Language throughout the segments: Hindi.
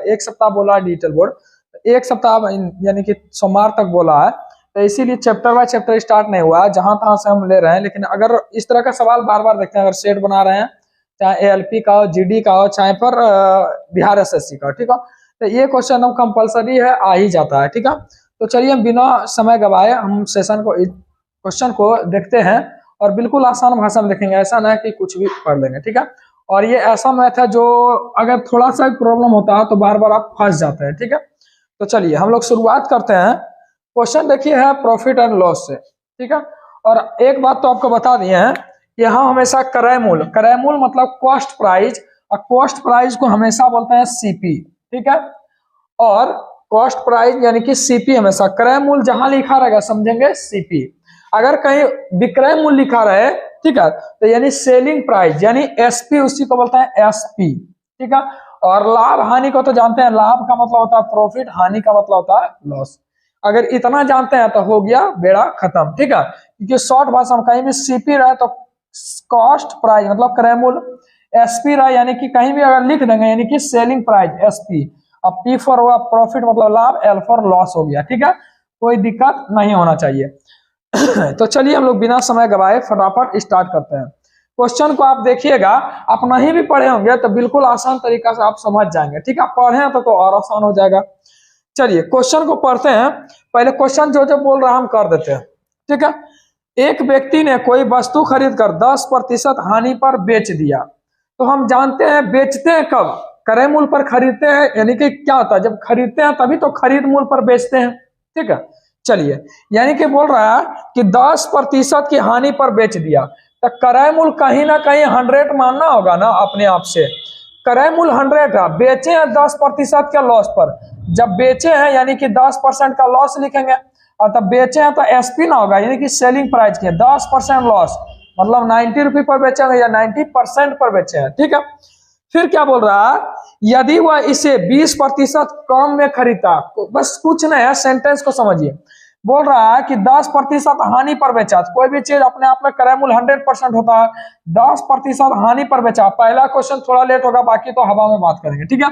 एक सप्ताह बोला है डिजिटल बोर्ड, एक सप्ताह यानी कि सोमवार तक बोला है, तो इसीलिए चैप्टर बाय चैप्टर स्टार्ट नहीं हुआ है, जहां तहां से हम ले रहे हैं। लेकिन अगर इस तरह का सवाल बार बार देखते हैं, अगर सेट बना रहे हैं, चाहे एएलपी का हो, जीडी का हो, चाहे पर बिहार एसएससी का, ठीक है, तो ये क्वेश्चन हम कंपलसरी है, आ ही जाता है, ठीक है। तो चलिए हम बिना समय गवाए हम सेशन को, क्वेश्चन को देखते हैं और बिल्कुल आसान भाषा में देखेंगे, ऐसा ना है कि कुछ भी पढ़ लेंगे, ठीक है। और ये ऐसा मैथ है जो अगर थोड़ा सा प्रॉब्लम होता है तो बार बार आप फंस जाते हैं, ठीक है। तो चलिए हम लोग शुरुआत करते हैं। क्वेश्चन देखिए है प्रॉफिट एंड लॉस से, ठीक है। और एक बात तो आपको बता दिए हैं कि हम हमेशा क्रय मूल्य मतलब कॉस्ट प्राइस, और कॉस्ट प्राइस को हमेशा बोलते हैं सीपी, ठीक है। और कॉस्ट प्राइस यानी कि सीपी, हमेशा क्रय मूल्य जहां लिखा रहेगा समझेंगे सीपी। अगर कहीं विक्रय मूल्य लिखा रहे, ठीक है, तो यानी सेलिंग प्राइस यानी एसपी, उसी को बोलते हैं एसपी, ठीक है। और लाभ हानि को तो जानते हैं, लाभ का मतलब होता है प्रॉफिट, हानि का मतलब होता है लॉस। अगर इतना जानते हैं तो हो गया बेड़ा खत्म, ठीक है। क्योंकि शॉर्ट भाषा में कहीं भी सीपी रहे तो कॉस्ट प्राइस मतलब क्रय मूल्य, एसपी रहे यानी कि कहीं भी अगर लिख देंगे यानी कि सेलिंग प्राइस एसपी, अब पी फॉर हुआ प्रॉफिट मतलब लाभ, एल फॉर लॉस हो गया, ठीक है। कोई दिक्कत नहीं होना चाहिए। तो चलिए हम लोग बिना समय गवाए फटाफट स्टार्ट करते हैं। क्वेश्चन को आप देखिएगा, आप नहीं भी पढ़े होंगे तो बिल्कुल आसान तरीका से आप समझ जाएंगे, ठीक है। पढ़े तो और आसान हो जाएगा। चलिए क्वेश्चन को पढ़ते हैं। पहले क्वेश्चन जो जो बोल रहा हम कर देते हैं, ठीक है। एक व्यक्ति ने कोई वस्तु खरीद कर 10% हानि पर बेच दिया। तो हम जानते हैं बेचते हैं कब, क्रय मूल्य पर खरीदते हैं, यानी कि क्या होता है जब खरीदते हैं तभी तो खरीद मूल्य पर बेचते हैं, ठीक है। चलिए यानी कि बोल रहा है कि 10% की हानि पर बेच दिया, तो क्रय मूल्य कहीं ना कहीं 100 मानना होगा ना अपने आप से। क्रय मूल्य 100 है, बेचे हैं 10% के लॉस पर। जब बेचे हैं यानी कि 10% का लॉस लिखेंगे, और तब बेचे हैं तो एसपी ना होगा यानी कि सेलिंग प्राइस की 10% लॉस, मतलब 90 रुपये पर बेचेंगे या 90% पर बेचे हैं, ठीक है। फिर क्या बोल रहा है, यदि वह इसे 20% कम में खरीदता, तो बस कुछ नहीं है, सेंटेंस को समझिए। बोल रहा है कि 10% हानि पर बेचा, तो कोई भी चीज अपने आप में क्रय मूल्य 100% होता है, 10% हानि पर बेचा। पहला क्वेश्चन थोड़ा लेट होगा, बाकी तो हवा में बात करेंगे, ठीक है।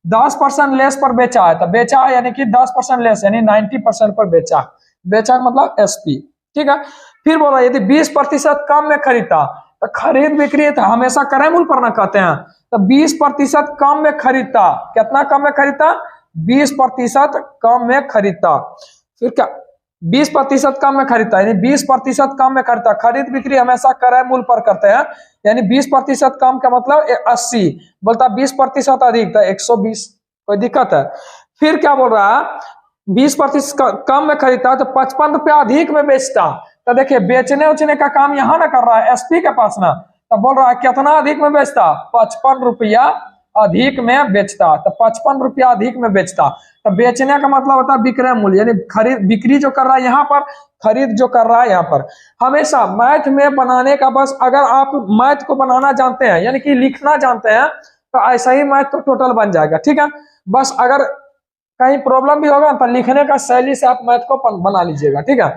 10% लेस पर बेचा है, तो बेचा है यानी कि 10% लेस यानी 90% पर बेचा, बेचा मतलब एसपी, ठीक है। फिर बोला यदि 20% कम में खरीदता, तो खरीद बिक्री तो हमेशा क्रय मूल्य पर ना कहते हैं, तो 20% कम में खरीदता, कितना कम में खरीदता, 20% कम में खरीदता। फिर क्या 20% कम में खरीदता यानी 20% कम में खरीदता, खरीद बिक्री हमेशा क्रय मूल्य पर करते हैं, यानी 20% कम का मतलब 80, बोलता 20% अधिक तो 120, कोई दिक्कत है। फिर क्या बोल रहा है 20% कम में खरीदता तो 55 रुपया अधिक में बेचता, तो देखिए बेचने उचने का काम यहाँ ना कर रहा है एसपी के पास ना, तो बोल रहा है कितना अधिक में बेचता, 55 रुपया अधिक में बेचता, तो 55 रुपया अधिक में बेचता। तो बेचने का मतलब होता है विक्रय मूल्य, यानी खरीद बिक्री जो कर रहा है यहाँ पर, खरीद जो कर रहा है यहाँ पर। हमेशा मैथ में बनाने का बस, अगर आप मैथ को बनाना जानते हैं यानी कि लिखना जानते हैं तो ऐसा ही मैथ तो टोटल बन जाएगा, ठीक है। बस अगर कहीं प्रॉब्लम भी होगा तो लिखने का शैली से आप मैथ को बना लीजिएगा, ठीक है।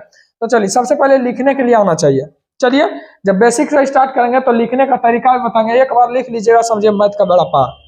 तो चलिए सबसे पहले लिखने के लिए आना चाहिए। चलिए जब बेसिक से स्टार्ट करेंगे तो लिखने का तरीका भी बताएंगे, एक बार लिख लीजिएगा, समझिए मैथ का बड़ा पार।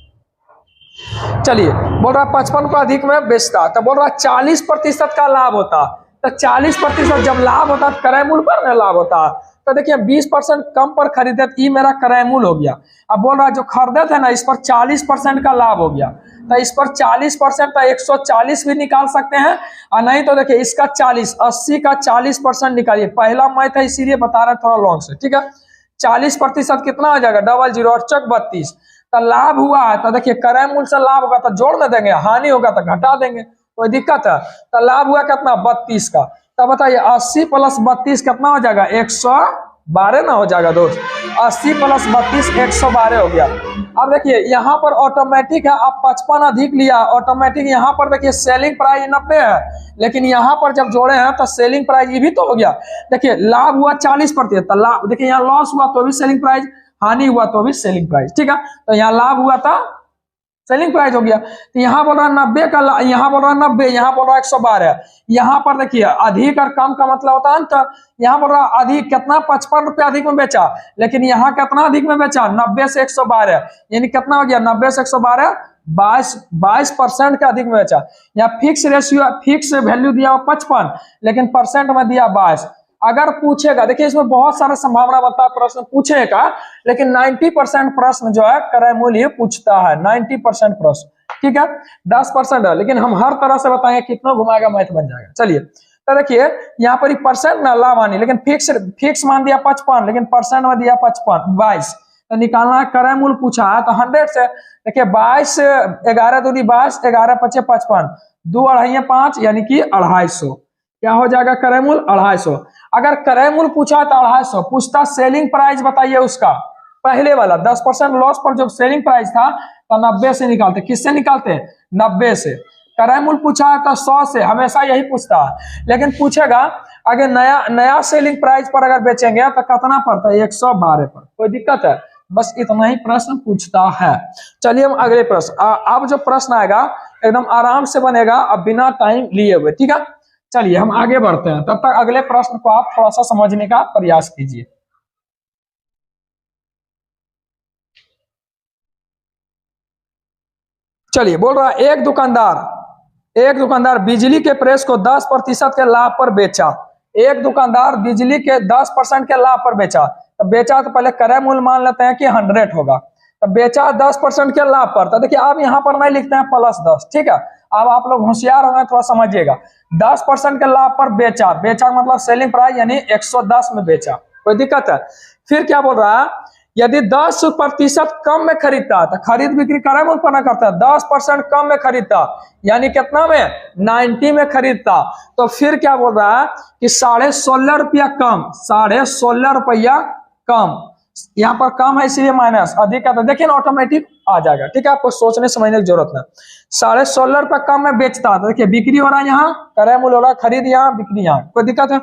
चलिए बोल रहा 55 को अधिक में बेचता, तो बोल रहा 40% का लाभ होता, तो 40% जब लाभ होता तो क्रय मूल्य पर ना लाभ होता। तो देखिए 20% कम पर खरीदे तो ये मेरा क्रय मूल्य हो गया। अब बोल रहा जो खरीदे थे ना इस पर 40% का लाभ हो गया, तो इस पर 40% तो 140 भी निकाल सकते हैं, और नहीं तो देखिए इसका 40, 80 का 40% निकालिए। पहला मैथ है इसीलिए बता रहे थोड़ा लॉन्ग से, ठीक है। 40% कितना हो जाएगा, 00 और चक 32, तो लाभ हुआ है तो देखिए क्रय मूल्य से लाभ होगा तो जोड़ में देंगे, हानि होगा तो घटा देंगे, कोई दिक्कत है। तो लाभ हुआ कितना 32 का, तब बताइए 80 प्लस 32 कितना हो जाएगा, 112 ना हो जाएगा दोस्त, 80 प्लस 32 112 हो गया। अब देखिए यहाँ पर ऑटोमेटिक है, आप 55 अधिक लिया ऑटोमेटिक, यहाँ पर देखिए सेलिंग प्राइस 90 है, लेकिन यहाँ पर जब जोड़े हैं तो सेलिंग प्राइस ये भी तो हो गया। देखिए लाभ हुआ 40%, तो लाभ देखिए यहाँ लॉस हुआ तो भी सेलिंग प्राइस, हानि हुआ तो भी सेलिंग प्राइस, ठीक है। तो यहाँ लाभ हुआ था सेलिंग प्राइस हो गया। तो यहाँ बोल रहा है 90 का, यहाँ बोल रहा है 90, यहाँ बोल रहा है 112। यहाँ पर देखिए अधिक और कम का मतलब होता है अंतर। यहाँ बोल रहा है अधिक कितना 55 रुपया अधिक में बेचा, लेकिन यहाँ कितना अधिक में बेचा 90 से 112, यानी कितना हो गया 90 से 112 22% के अधिक में बेचा। या फिक्स रेशियो, फिक्स वैल्यू दिया हुआ 55 लेकिन परसेंट में दिया 22। अगर पूछेगा, देखिए इसमें बहुत सारा संभावना बनता है प्रश्न पूछेगा, लेकिन 90% प्रश्न जो है क्रय मूल्य पूछता है, 90% प्रश्न, ठीक है। 10% है, लेकिन हम हर तरह से बताएंगे, कितना घुमाएगा मैथ बन जाएगा। चलिए तो देखिए यहाँ पर परसेंट ना ला मानी, लेकिन फिक्स मान दिया 55 लेकिन परसेंट में दिया 22, तो निकालना है क्रय मूल्य पूछा है तो 100 से देखिए 22, 11 दूनी 22, 11 पचे 55, 2 अढ़ाई 5 यानी कि 250। क्या हो जाएगा क्रय मूल्य 250। अगर क्रय मूल्य पूछा है तो 250 पूछता, सेलिंग प्राइस बताइए उसका, पहले वाला 10% लॉस पर जो सेलिंग प्राइस था तो 90 से निकालते। किससे निकालते हैं? 90 से। क्रय मूल्य पूछा है तो 100 से, हमेशा यही पूछता है। लेकिन पूछेगा अगर नया सेलिंग प्राइस पर अगर बेचेंगे तो कितना पड़ता है? 112 पर। कोई दिक्कत है? बस इतना ही प्रश्न पूछता है। चलिए हम अगले प्रश्न, अब जो प्रश्न आएगा एकदम आराम से बनेगा, अब बिना टाइम लिए हुए, ठीक है। चलिए हम आगे बढ़ते हैं, तब तक अगले प्रश्न को आप थोड़ा सा समझने का प्रयास कीजिए। चलिए बोल रहा है, एक दुकानदार बिजली के प्रेस को 10% के लाभ पर बेचा। एक दुकानदार बिजली के 10% के लाभ पर बेचा, तो बेचा तो पहले क्रय मूल्य मान लेते हैं कि 100 होगा, तो बेचा 10% के लाभ पर। तो देखिए आप यहाँ पर नहीं लिखते हैं +10, ठीक है। अब आप लोग होशियार हो गए, थोड़ा समझिएगा। 10% के लाभ पर बेचा, बेचा मतलब सेलिंग प्राइस यानी 110 में बेचा। कोई दिक्कत है? फिर क्या बोल रहा है, यदि 10% कम में खरीदता तो खरीद बिक्री क्रय मूल्य पर ना करता, 10% कम में खरीदता यानी कितना में? 90 में खरीदता, तो फिर क्या बोल रहा है कि 16.5 रुपया कम, 16.5 रुपया कम। यहाँ पर कम है इसलिए माइनस, अधिक है तो देखिए ना ऑटोमेटिक आ जाएगा, ठीक है। आपको सोचने समझने की जरूरत नहीं। 16.5 रुपया कम में बेचता, तो देखिए बिक्री हो रहा है यहाँ, क्रय मूल्य हो रहा है, खरीद यहाँ, बिक्री यहाँ। कोई दिक्कत है?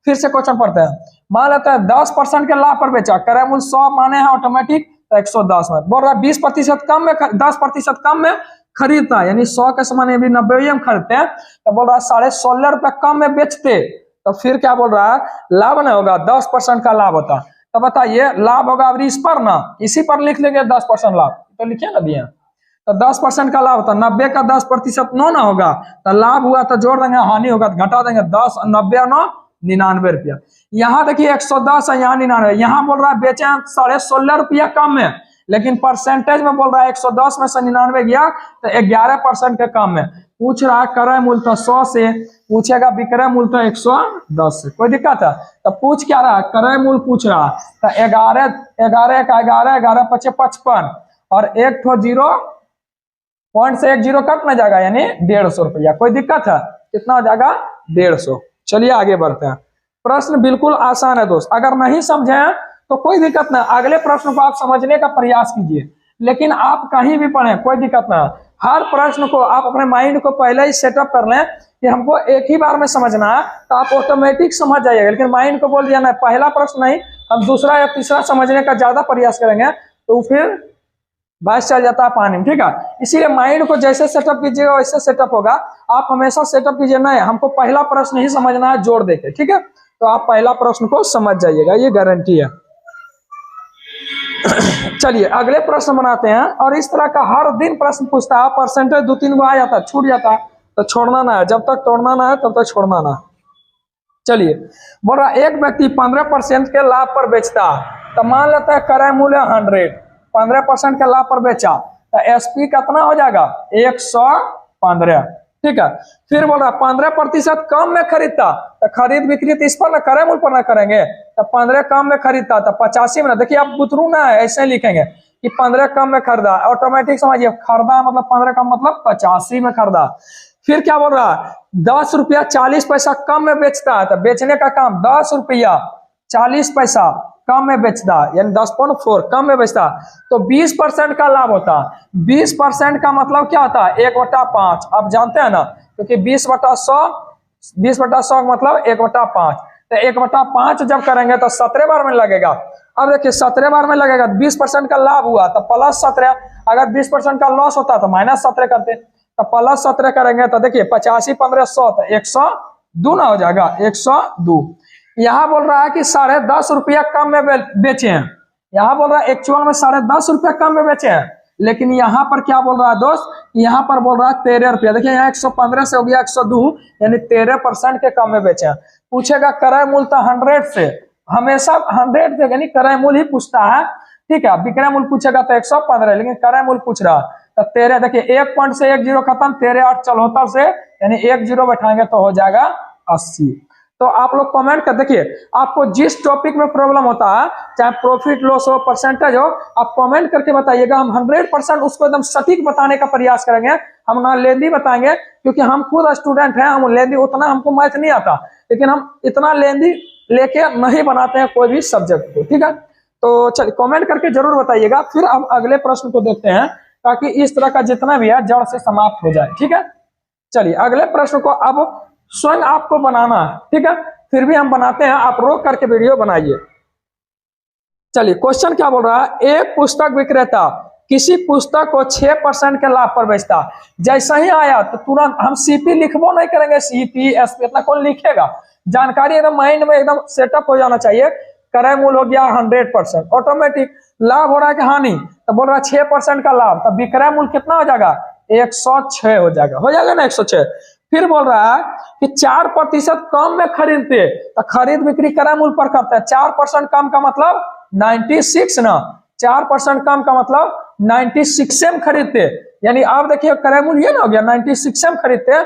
फिर से क्वेश्चन पढ़ते हैं। मान लेते हैं 10% के लाभ पर बेचा, क्रय मूल्य 100 माने हैं ऑटोमेटिक, तो 110 में। बोल रहा है 20% कम में, 10% कम में खरीदता यानी 100 के समान भी 90 में खरीदते हैं, तो बोल रहा है 16.5 रुपया कम में बेचते, तो फिर क्या बोल रहा है? लाभ नहीं होगा, 10% का लाभ होता। तो बताइए लाभ होगा अब इस पर ना, इसी पर लिख लेंगे 10% लाभ, तो लिखिए ना दिए, तो 10% का लाभ होता, 90 का 10% 9 ना होगा, तो लाभ हुआ तो जोड़ देंगे, हानि होगा तो घटा देंगे, 10 90 और 9 99 रुपया। यहाँ देखिए 110 है, यहाँ 99। यहाँ बोल रहा है बेचे 16.5 रुपया कम में, लेकिन परसेंटेज में बोल रहा है 110 में से 99 गया तो 11% के कम में। पूछ रहा है क्रय मूल्य तो 100 से, पूछेगा विक्रय मूल्य तो 110 से। कोई दिक्कत है? तो पूछ क्या रहा है? क्रय मूल्य पूछ रहा है, तो 11 का 11, 11 पचे 55 और एक ठो 0 पॉइंट से 1 0 कट ना जाएगा यानी 150 रुपया। कोई दिक्कत है? कितना हो जाएगा? 150। चलिए आगे बढ़ते हैं। प्रश्न बिल्कुल आसान है दोस्त, अगर नहीं समझे तो कोई दिक्कत नहीं, अगले प्रश्न को आप समझने का प्रयास कीजिए। लेकिन आप कहीं भी पढ़ें कोई दिक्कत ना, हर प्रश्न को आप अपने माइंड को पहले ही सेटअप कर लें कि हमको एक ही बार में समझना है, तो आप ऑटोमेटिक समझ जाइएगा। लेकिन माइंड को बोल दिया ना पहला प्रश्न नहीं, हम दूसरा या तीसरा समझने का ज्यादा प्रयास करेंगे तो फिर बस चल जाता है पानी में, ठीक है। इसीलिए माइंड को जैसे सेटअप कीजिएगा वैसे सेटअप होगा। आप हमेशा सेटअप कीजिए, नहीं हमको पहला प्रश्न ही समझना है जोड़ देके, ठीक है। तो आप पहला प्रश्न को समझ जाइएगा, ये गारंटी है। चलिए अगले प्रश्न बनाते हैं, और इस तरह का हर दिन प्रश्न पूछता है। परसेंटेज 2-3 गो आ जाता है, छूट जाता है तो छोड़ना ना है, जब तक तोड़ना ना है तब तक छोड़ना ना। चलिए बोल रहा एक व्यक्ति 15% के लाभ पर बेचता है, तो मान लेता है क्रय मूल्य 100, 15% के लाभ पर बेचा तो एसपी कितना हो जाएगा? 115, ठीक है। फिर बोल रहा 15% कम में खरीदता, तो खरीद बिक्री तो इस पर ना क्रय मूल्य पर ना करेंगे, तो 15 कम में खरीदता तो 85 में। देखिए आप बुतरू ना है, ऐसे लिखेंगे कि 15 कम में खरीदा, ऑटोमेटिक समझिए खरीदा मतलब 15 कम मतलब 85 में खरीदा। फिर क्या बोल रहा है 10 रुपया 40 पैसा कम में बेचता है, तो बेचने का काम 10 रुपया 40 पैसा कम में बेचता यानी 10.4 कम में बेचता, तो 20% का लाभ होता। 20% का मतलब क्या होता है? 1/5। आप जानते हैं ना, क्योंकि 20/100 मतलब 1/5, तो 1/5 जब करेंगे तो 17 बार में लगेगा। अब देखिए 17 बार में लगेगा, 20% का लाभ हुआ तो +17, अगर 20% का लॉस होता तो -17 करते, तो +17 करेंगे तो देखिए 85 15 100 तो 102 ना हो जाएगा, 102। यहाँ बोल रहा है कि 10.5 रुपया कम में बेचे हैं, यहाँ बोल रहा है एक्चुअल में 10.5 रुपया कम में बेचे हैं, लेकिन यहाँ पर क्या बोल रहा है दोस्त, यहाँ पर बोल रहा है 13 रुपया। देखिए यहाँ 115 से हो गया 102, यानी 13% के कम में बेचे। पूछेगा क्रय मूल्य तो 100 से, हमेशा 100 से यानी क्रय मूल्य ही पूछता है, ठीक है। विक्रय मूल्य पूछेगा तो 115, लेकिन क्रय मूल्य पूछ रहा है तो 13। देखिए 1 पॉइंट से 1 जीरो खत्म, 13 8 74 से, यानी 1 जीरो बैठाएंगे तो हो जाएगा 80। तो आप लोग कमेंट कर देखिए, आपको जिस टॉपिक में प्रॉब्लम होता है, चाहे प्रॉफिट लॉस हो, परसेंटेज हो, आप कमेंट करके बताइएगा। हम 100% उसको एकदम सटीक बताने का प्रयास करेंगे। हम ना लेंदी बताएंगे, क्योंकि हम खुद स्टूडेंट हैं, हम लेंदी उतना हमको मैथ नहीं आता, लेकिन हम इतना लेंदी लेके नहीं बनाते हैं कोई भी सब्जेक्ट को, ठीक है। तो चलिए कमेंट करके जरूर बताइएगा। फिर हम अगले प्रश्न को देखते हैं, ताकि इस तरह का जितना भी है जड़ से समाप्त हो जाए, ठीक है। चलिए अगले प्रश्न को अब स्वयं आपको बनाना है, ठीक है। फिर भी हम बनाते हैं, आप रोक करके वीडियो बनाइए। चलिए क्वेश्चन क्या बोल रहा है, एक पुस्तक विक्रेता किसी पुस्तक को 6% के लाभ पर बेचता। जैसा ही आया तो तुरंत हम सीपी लिखबो नहीं करेंगे, सीपी एसपी इतना कौन लिखेगा, जानकारी एकदम माइंड में एकदम सेटअप हो जाना चाहिए। क्रय मूल्य हो गया 100%, ऑटोमेटिक। लाभ हो रहा है कि हानि, तो बोल रहा है 6% का लाभ, तो विक्रय मूल्य कितना हो जाएगा, 106 हो जाएगा ना 106। फिर बोल रहा है कि 4% कम में खरीदते, तो खरीद बिक्री क्रय मूल्य पर करते हैं। 4% कम का मतलब 96 ना, 4% कम का मतलब 96 में खरीदते, यानी आप देखिए क्रय मूल्य ना हो गया 96 में खरीदते।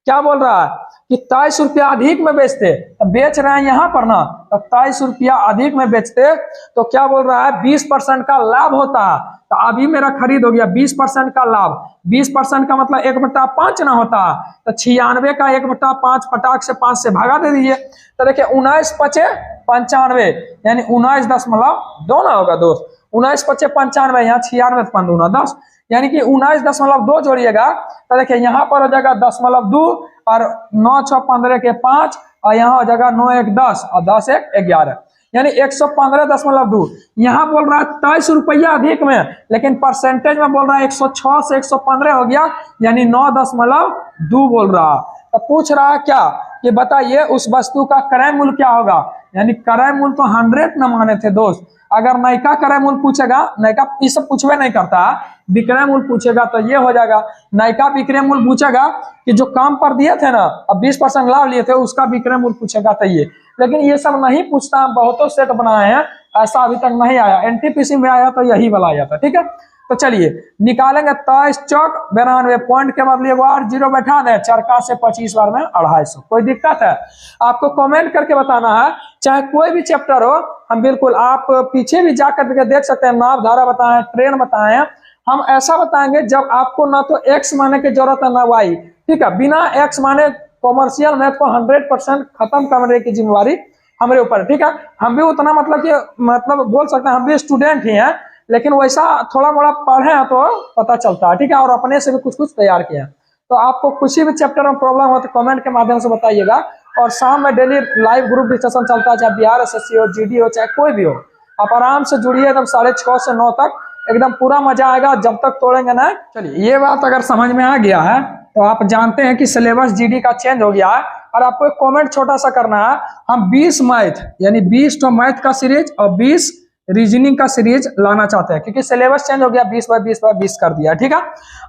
क्या बोल रहा है कि 23 रुपया अधिक में बेचते, तो बेच रहे हैं यहाँ पर ना, तो 23 रुपया अधिक में बेचते, तो क्या बोल रहा है 20% का लाभ होता है। तो अभी मेरा खरीद हो गया 20% का लाभ, 20% का मतलब 1/5 ना होता, तो 96 का 1/5 फटाक से 5 से भागा दे दीजिए। तो देखिए 19 पचे 95, यानी 19.2 ना होगा दोस्त, 19 पचे 95, यहाँ 96 5 दूना 10, यानी कि 19.2 जोड़िएगा तो देखिए यहाँ पर हो जाएगा 10.2, और 9 6 15 के 5, और यहाँ हो जाएगा 9 1 10 और 10 1 11, यानी 115.2। यहाँ बोल रहा है 23 रुपया अधिक में, लेकिन परसेंटेज में बोल रहा है 106 से 115 हो गया, यानी 9.2 बोल रहा। तो पूछ रहा है क्या कि बताइए उस वस्तु का क्रय मूल्य क्या होगा, यानी क्रय मूल्य तो 100 न माने थे दोस्त। अगर नयका क्रय मूल्य पूछेगा, नयका ये सब पूछवे नहीं करता, विक्रय मूल्य पूछेगा तो ये हो जाएगा। नयका विक्रय मूल्य पूछेगा कि जो काम पर दिए थे ना, अब 20% लाभ लिए थे, उसका विक्रय मूल्य पूछेगा तो ये, लेकिन ये सब नहीं पूछता। हम बहुतों सेट बनाए हैं, ऐसा अभी तक नहीं आया। एनटीपीसी में आया तो यही वाला आया था, ठीक है। तो चलिए निकालेंगे 23 चौक 92, पॉइंट के बदले 8 जीरो बैठा दें, चरका से 25 बार में 250। कोई दिक्कत है आपको कमेंट करके बताना है, चाहे कोई भी चैप्टर हो। हम बिल्कुल आप पीछे भी जाकर के देख सकते हैं, नाव धारा बताएं, ट्रेन बताएं, हम ऐसा बताएंगे जब आपको ना तो एक्स माने की जरूरत है ना वाई, ठीक है। बिना एक्स माने कॉमर्शियल मैथ को 100% खत्म करने की जिम्मेवारी हमारे ऊपर, ठीक है। हम भी उतना मतलब बोल सकते हैं हम भी स्टूडेंट ही हैं, लेकिन वैसा थोड़ा मोड़ा पढ़े हैं तो पता चलता है, ठीक है। और अपने से भी कुछ तैयार किए हैं। तो आपको किसी भी चैप्टर में प्रॉब्लम हो तो कमेंट के माध्यम से बताइएगा। और शाम में डेली लाइव ग्रुप डिस्कशन चलता है, चाहे बिहार एसएससी हो, जीडी हो, चाहे कोई भी हो। आप आराम से जुड़िए, एकदम 6:30 से 9 तक, एकदम पूरा मजा आएगा जब तक तोड़ेंगे ना। चलिए ये बात अगर समझ में आ गया है तो आप जानते हैं कि सिलेबस जीडी का चेंज हो गया है। और आपको एक कमेंट छोटा सा करना है, हम 20 मैथ यानी 20 तो मैथ का सीरीज और 20 रीजनिंग का सीरीज लाना चाहते हैं, क्योंकि सिलेबस चेंज हो गया, 20/20/20 कर दिया, ठीक है।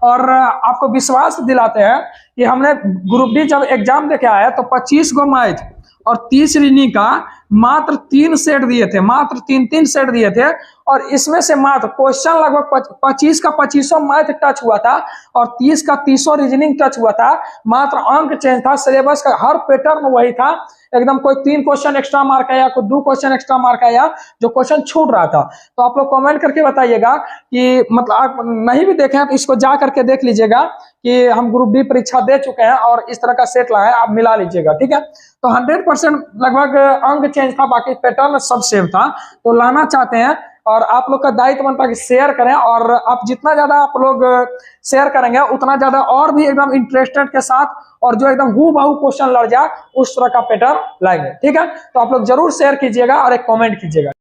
और आपको विश्वास दिलाते हैं कि हमने ग्रुप डी जब एग्जाम देके आया तो 25 गो मैथ और 30 रीजनिंग का मात्र 3 सेट दिए थे, मात्र 3 सेट दिए थे। और इसमें से मात्र क्वेश्चन लगभग 25 का 25 मैथ टच हुआ था और 30 का 30 रीजनिंग टच हुआ था। मात्र अंक चेंज था, सिलेबस का हर पैटर्न वही था। एकदम कोई 3 क्वेश्चन एक्स्ट्रा मार्क आया, कोई 2 क्वेश्चन एक्स्ट्रा मार्क आया, जो क्वेश्चन छूट रहा था। तो आप लोग कमेंट करके बताइएगा कि मतलब आप नहीं भी देखें तो इसको जा करके देख लीजिएगा कि हम ग्रुप डी परीक्षा दे चुके हैं और इस तरह का सेट लाए, आप मिला लीजिएगा, ठीक है। तो 100% लगभग अंक चेंज था, बाकी पैटर्न सब सेम था। तो लाना चाहते हैं और आप लोग का दायित्व बनता है कि शेयर करें, और आप जितना ज्यादा आप लोग शेयर करेंगे उतना ज्यादा और भी एकदम इंटरेस्टेड के साथ और जो एकदम हूबहू क्वेश्चन लड़ जाए उस तरह का पैटर्न लाएंगे, ठीक है। तो आप लोग जरूर शेयर कीजिएगा और एक कमेंट कीजिएगा।